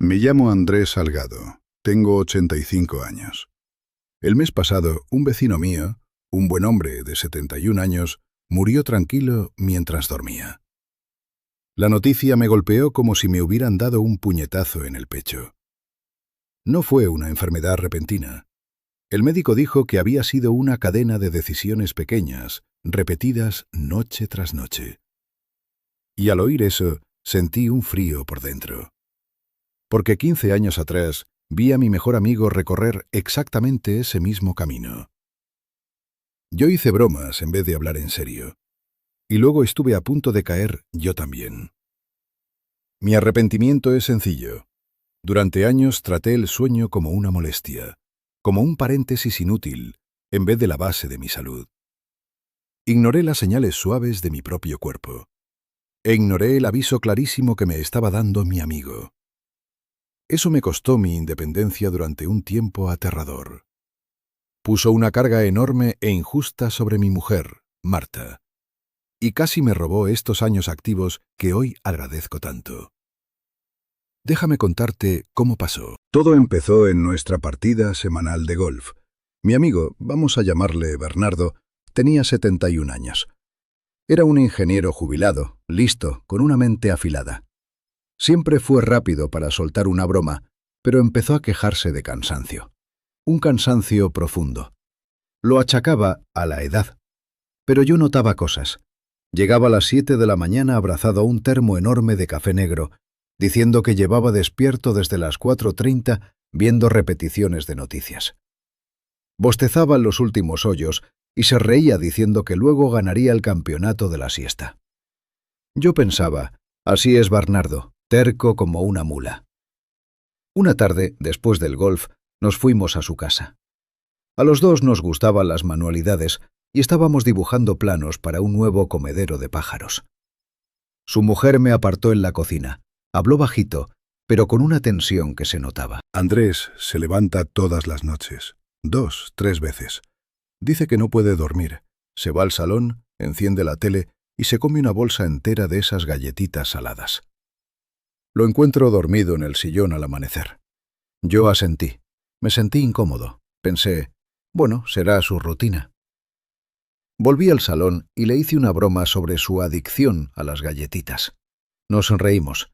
Me llamo Andrés Salgado. Tengo 85 años. El mes pasado, un vecino mío, un buen hombre de 71 años, murió tranquilo mientras dormía. La noticia me golpeó como si me hubieran dado un puñetazo en el pecho. No fue una enfermedad repentina. El médico dijo que había sido una cadena de decisiones pequeñas, repetidas noche tras noche. Y al oír eso, sentí un frío por dentro. Porque 15 años atrás vi a mi mejor amigo recorrer exactamente ese mismo camino. Yo hice bromas en vez de hablar en serio. Y luego estuve a punto de caer yo también. Mi arrepentimiento es sencillo. Durante años traté el sueño como una molestia, como un paréntesis inútil, en vez de la base de mi salud. Ignoré las señales suaves de mi propio cuerpo. E ignoré el aviso clarísimo que me estaba dando mi amigo. Eso me costó mi independencia durante un tiempo aterrador. Puso una carga enorme e injusta sobre mi mujer, Marta, y casi me robó estos años activos que hoy agradezco tanto. Déjame contarte cómo pasó. Todo empezó en nuestra partida semanal de golf. Mi amigo, vamos a llamarle Bernardo, tenía 71 años. Era un ingeniero jubilado, listo, con una mente afilada. Siempre fue rápido para soltar una broma, pero empezó a quejarse de cansancio. Un cansancio profundo. Lo achacaba a la edad. Pero yo notaba cosas. Llegaba a las 7 de la mañana abrazado a un termo enorme de café negro, diciendo que llevaba despierto desde las 4:30 viendo repeticiones de noticias. Bostezaba en los últimos hoyos y se reía diciendo que luego ganaría el campeonato de la siesta. Yo pensaba, así es Bernardo, terco como una mula. Una tarde, después del golf, nos fuimos a su casa. A los dos nos gustaban las manualidades y estábamos dibujando planos para un nuevo comedero de pájaros. Su mujer me apartó en la cocina. Habló bajito, pero con una tensión que se notaba. Andrés se levanta todas las noches, 2, 3 veces. Dice que no puede dormir. Se va al salón, enciende la tele y se come una bolsa entera de esas galletitas saladas. Lo encuentro dormido en el sillón al amanecer. Yo asentí. Me sentí incómodo. Pensé, bueno, será su rutina. Volví al salón y le hice una broma sobre su adicción a las galletitas. Nos reímos.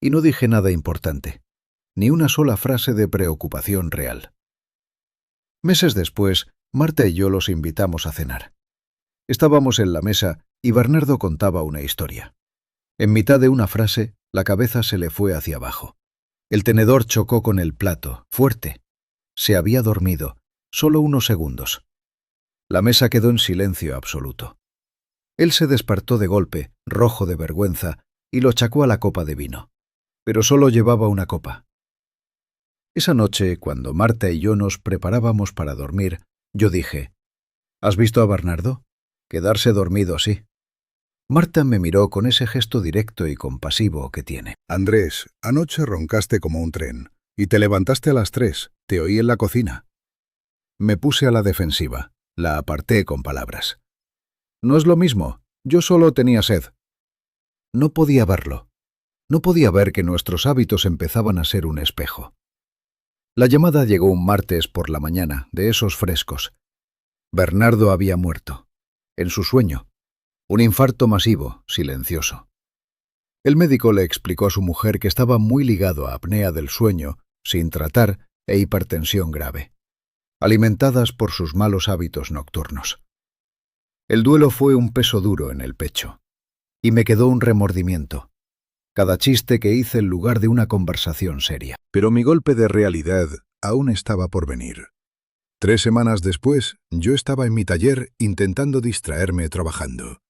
Y no dije nada importante. Ni una sola frase de preocupación real. Meses después, Marta y yo los invitamos a cenar. Estábamos en la mesa y Bernardo contaba una historia. En mitad de una frase, la cabeza se le fue hacia abajo. El tenedor chocó con el plato, fuerte. Se había dormido, solo unos segundos. La mesa quedó en silencio absoluto. Él se despertó de golpe, rojo de vergüenza, y lo achacó a la copa de vino. Pero solo llevaba una copa. Esa noche, cuando Marta y yo nos preparábamos para dormir, yo dije, ¿has visto a Bernardo? Quedarse dormido así. Marta me miró con ese gesto directo y compasivo que tiene. Andrés, anoche roncaste como un tren, y te levantaste a las 3, te oí en la cocina. Me puse a la defensiva, la aparté con palabras. No es lo mismo, yo solo tenía sed. No podía verlo. No podía ver que nuestros hábitos empezaban a ser un espejo. La llamada llegó un martes por la mañana, de esos frescos. Bernardo había muerto. En su sueño. Un infarto masivo, silencioso. El médico le explicó a su mujer que estaba muy ligado a apnea del sueño, sin tratar, e hipertensión grave, alimentadas por sus malos hábitos nocturnos. El duelo fue un peso duro en el pecho. Y me quedó un remordimiento. Cada chiste que hice en lugar de una conversación seria. Pero mi golpe de realidad aún estaba por venir. 3 semanas después, yo estaba en mi taller intentando distraerme trabajando.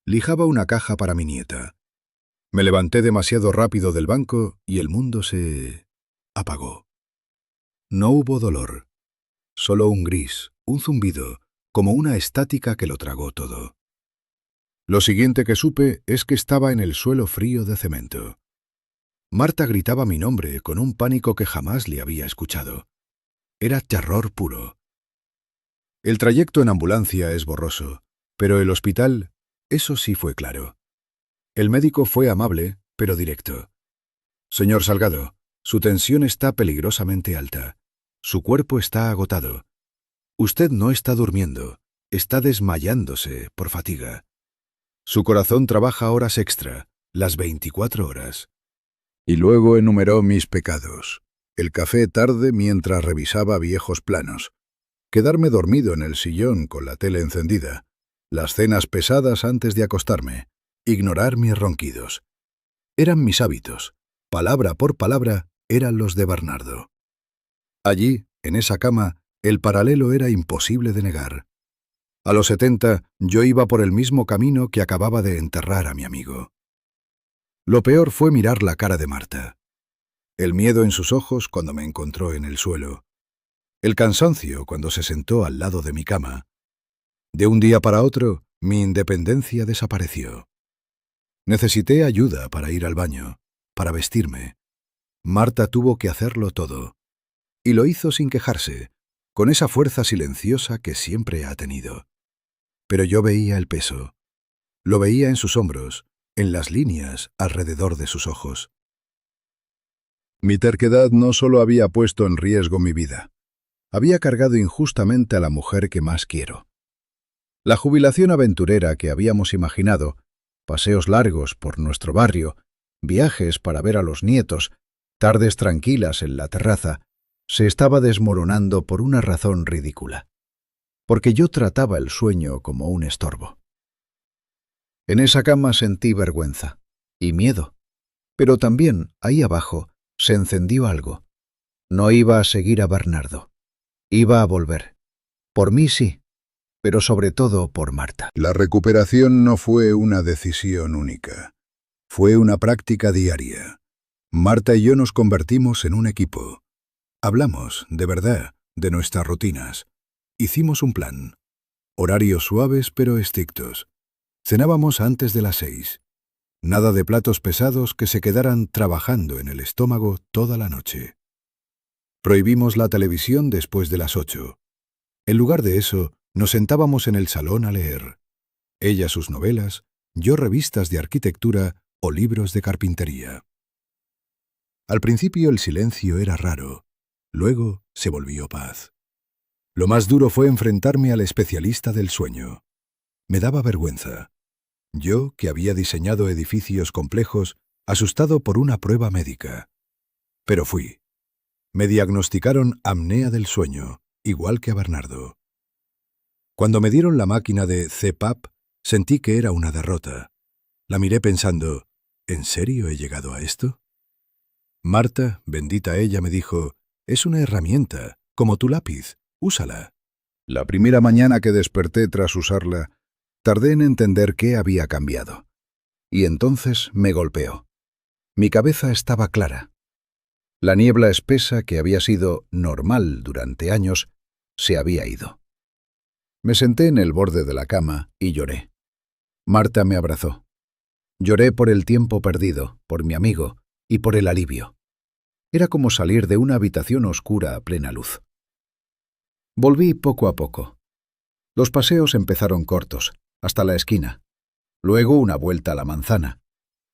Lijaba una caja para mi nieta. Me levanté demasiado rápido del banco y el mundo se apagó. No hubo dolor. Solo un gris, un zumbido, como una estática que lo tragó todo. Lo siguiente que supe es que estaba en el suelo frío de cemento. Marta gritaba mi nombre con un pánico que jamás le había escuchado. Era terror puro. El trayecto en ambulancia es borroso, pero el hospital, eso sí fue claro. El médico fue amable, pero directo. Señor Salgado, Su tensión está peligrosamente alta. Su cuerpo está agotado. Usted no está durmiendo, está desmayándose por fatiga. Su corazón trabaja horas extra, las 24 horas. Y luego enumeró mis pecados. El café tarde mientras revisaba viejos planos. Quedarme dormido en el sillón con la tele encendida. Las cenas pesadas antes de acostarme. Ignorar mis ronquidos. Eran mis hábitos. Palabra por palabra, eran los de Bernardo. Allí, en esa cama, el paralelo era imposible de negar. A los 70, yo iba por el mismo camino que acababa de enterrar a mi amigo. Lo peor fue mirar la cara de Marta. El miedo en sus ojos cuando me encontró en el suelo. El cansancio cuando se sentó al lado de mi cama. De un día para otro, mi independencia desapareció. Necesité ayuda para ir al baño, para vestirme. Marta tuvo que hacerlo todo. Y lo hizo sin quejarse, con esa fuerza silenciosa que siempre ha tenido. Pero yo veía el peso. Lo veía en sus hombros, en las líneas alrededor de sus ojos. Mi terquedad no solo había puesto en riesgo mi vida, había cargado injustamente a la mujer que más quiero. La jubilación aventurera que habíamos imaginado, paseos largos por nuestro barrio, viajes para ver a los nietos, tardes tranquilas en la terraza, se estaba desmoronando por una razón ridícula. Porque yo trataba el sueño como un estorbo. En esa cama sentí vergüenza y miedo, pero también, ahí abajo, se encendió algo. No iba a seguir a Bernardo. Iba a volver. Por mí sí, pero sobre todo por Marta. La recuperación no fue una decisión única. Fue una práctica diaria. Marta y yo nos convertimos en un equipo. Hablamos, de verdad, de nuestras rutinas. Hicimos un plan. Horarios suaves pero estrictos. Cenábamos antes de las 6. Nada de platos pesados que se quedaran trabajando en el estómago toda la noche. Prohibimos la televisión después de las 8. En lugar de eso, nos sentábamos en el salón a leer. Ella sus novelas, yo revistas de arquitectura o libros de carpintería. Al principio el silencio era raro, luego se volvió paz. Lo más duro fue enfrentarme al especialista del sueño. Me daba vergüenza. Yo, que había diseñado edificios complejos, asustado por una prueba médica. Pero fui. Me diagnosticaron apnea del sueño, igual que a Bernardo. Cuando me dieron la máquina de CPAP, sentí que era una derrota. La miré pensando, ¿en serio he llegado a esto? Marta, bendita ella, me dijo, es una herramienta, como tu lápiz, úsala. La primera mañana que desperté tras usarla, tardé en entender qué había cambiado. Y entonces me golpeó. Mi cabeza estaba clara. La niebla espesa que había sido normal durante años se había ido. Me senté en el borde de la cama y lloré. Marta me abrazó. Lloré por el tiempo perdido, por mi amigo y por el alivio. Era como salir de una habitación oscura a plena luz. Volví poco a poco. Los paseos empezaron cortos, hasta la esquina. Luego una vuelta a la manzana.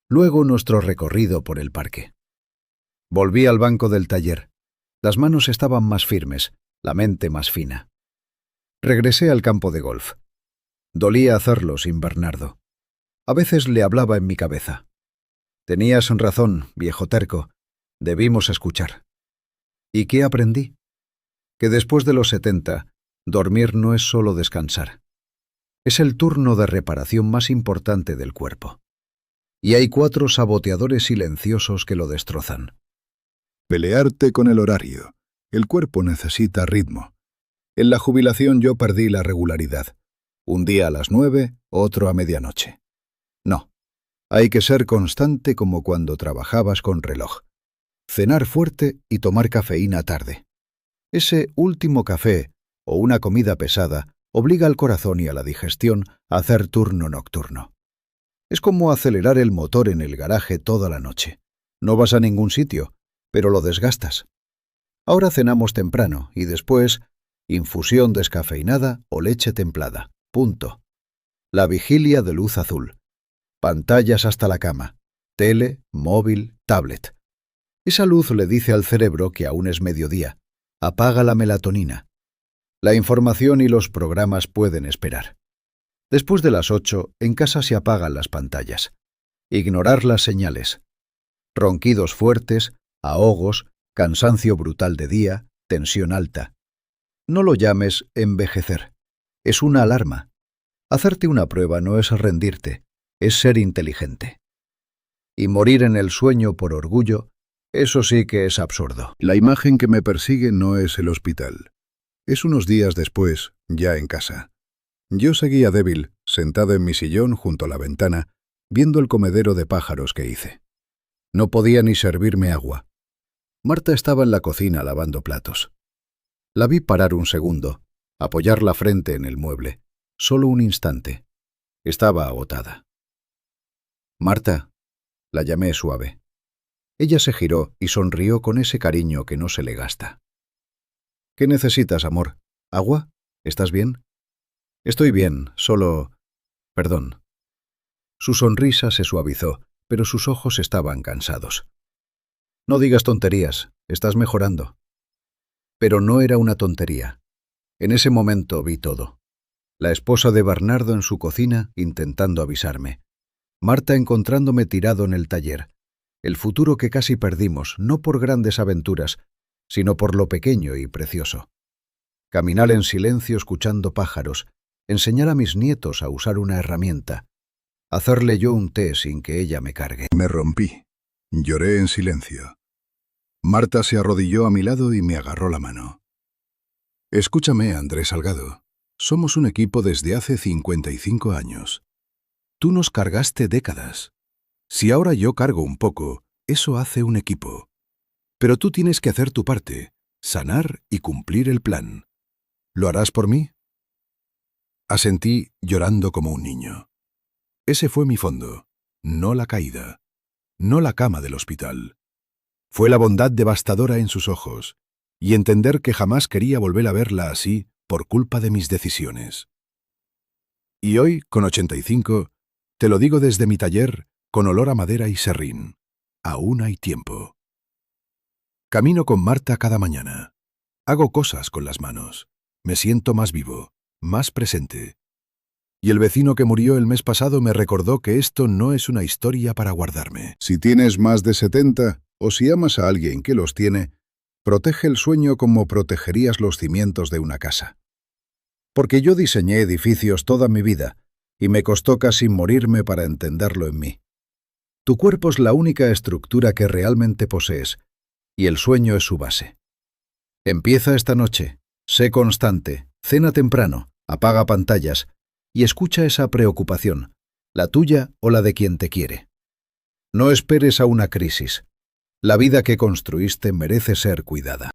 Luego nuestro recorrido por el parque. Volví al banco del taller. Las manos estaban más firmes, la mente más fina. Regresé al campo de golf. Dolía hacerlo sin Bernardo. A veces le hablaba en mi cabeza. Tenías razón, viejo terco. Debimos escuchar. ¿Y qué aprendí? Que después de los 70, dormir no es solo descansar. Es el turno de reparación más importante del cuerpo. Y hay 4 saboteadores silenciosos que lo destrozan. Pelearte con el horario. El cuerpo necesita ritmo. En la jubilación yo perdí la regularidad. Un día a las 9, otro a medianoche. No. Hay que ser constante como cuando trabajabas con reloj. Cenar fuerte y tomar cafeína tarde. Ese último café o una comida pesada obliga al corazón y a la digestión a hacer turno nocturno. Es como acelerar el motor en el garaje toda la noche. No vas a ningún sitio, pero lo desgastas. Ahora cenamos temprano y después infusión descafeinada o leche templada. Punto. La vigilia de luz azul. Pantallas hasta la cama. Tele, móvil, tablet. Esa luz le dice al cerebro que aún es mediodía. Apaga la melatonina. La información y los programas pueden esperar. Después de las 8, en casa se apagan las pantallas. Ignorar las señales. Ronquidos fuertes, ahogos, cansancio brutal de día, tensión alta. No lo llames envejecer. Es una alarma. Hacerte una prueba no es rendirte, es ser inteligente. Y morir en el sueño por orgullo, eso sí que es absurdo. La imagen que me persigue no es el hospital. Es unos días después, ya en casa. Yo seguía débil, sentado en mi sillón junto a la ventana, viendo el comedero de pájaros que hice. No podía ni servirme agua. Marta estaba en la cocina lavando platos. La vi parar un segundo, apoyar la frente en el mueble. Solo un instante. Estaba agotada. «Marta», la llamé suave. Ella se giró y sonrió con ese cariño que no se le gasta. «¿Qué necesitas, amor? ¿Agua? ¿Estás bien?» «Estoy bien, solo... Perdón». Su sonrisa se suavizó, pero sus ojos estaban cansados. «No digas tonterías, estás mejorando». Pero no era una tontería. En ese momento vi todo. La esposa de Bernardo en su cocina intentando avisarme. Marta encontrándome tirado en el taller. El futuro que casi perdimos, no por grandes aventuras, sino por lo pequeño y precioso. Caminar en silencio escuchando pájaros, enseñar a mis nietos a usar una herramienta, hacerle yo un té sin que ella me cargue. Me rompí. Lloré en silencio. Marta se arrodilló a mi lado y me agarró la mano. «Escúchame, Andrés Salgado. Somos un equipo desde hace 55 años. Tú nos cargaste décadas. Si ahora yo cargo un poco, eso hace un equipo. Pero tú tienes que hacer tu parte, sanar y cumplir el plan. ¿Lo harás por mí?» Asentí llorando como un niño. Ese fue mi fondo, no la caída, no la cama del hospital. Fue la bondad devastadora en sus ojos, y entender que jamás quería volver a verla así por culpa de mis decisiones. Y hoy, con 85, te lo digo desde mi taller, con olor a madera y serrín. Aún hay tiempo. Camino con Marta cada mañana. Hago cosas con las manos. Me siento más vivo, más presente. Y el vecino que murió el mes pasado me recordó que esto no es una historia para guardarme. Si tienes más de 70, o si amas a alguien que los tiene, protege el sueño como protegerías los cimientos de una casa. Porque yo diseñé edificios toda mi vida, y me costó casi morirme para entenderlo en mí. Tu cuerpo es la única estructura que realmente posees, y el sueño es su base. Empieza esta noche, sé constante, cena temprano, apaga pantallas, y escucha esa preocupación, la tuya o la de quien te quiere. No esperes a una crisis. La vida que construiste merece ser cuidada.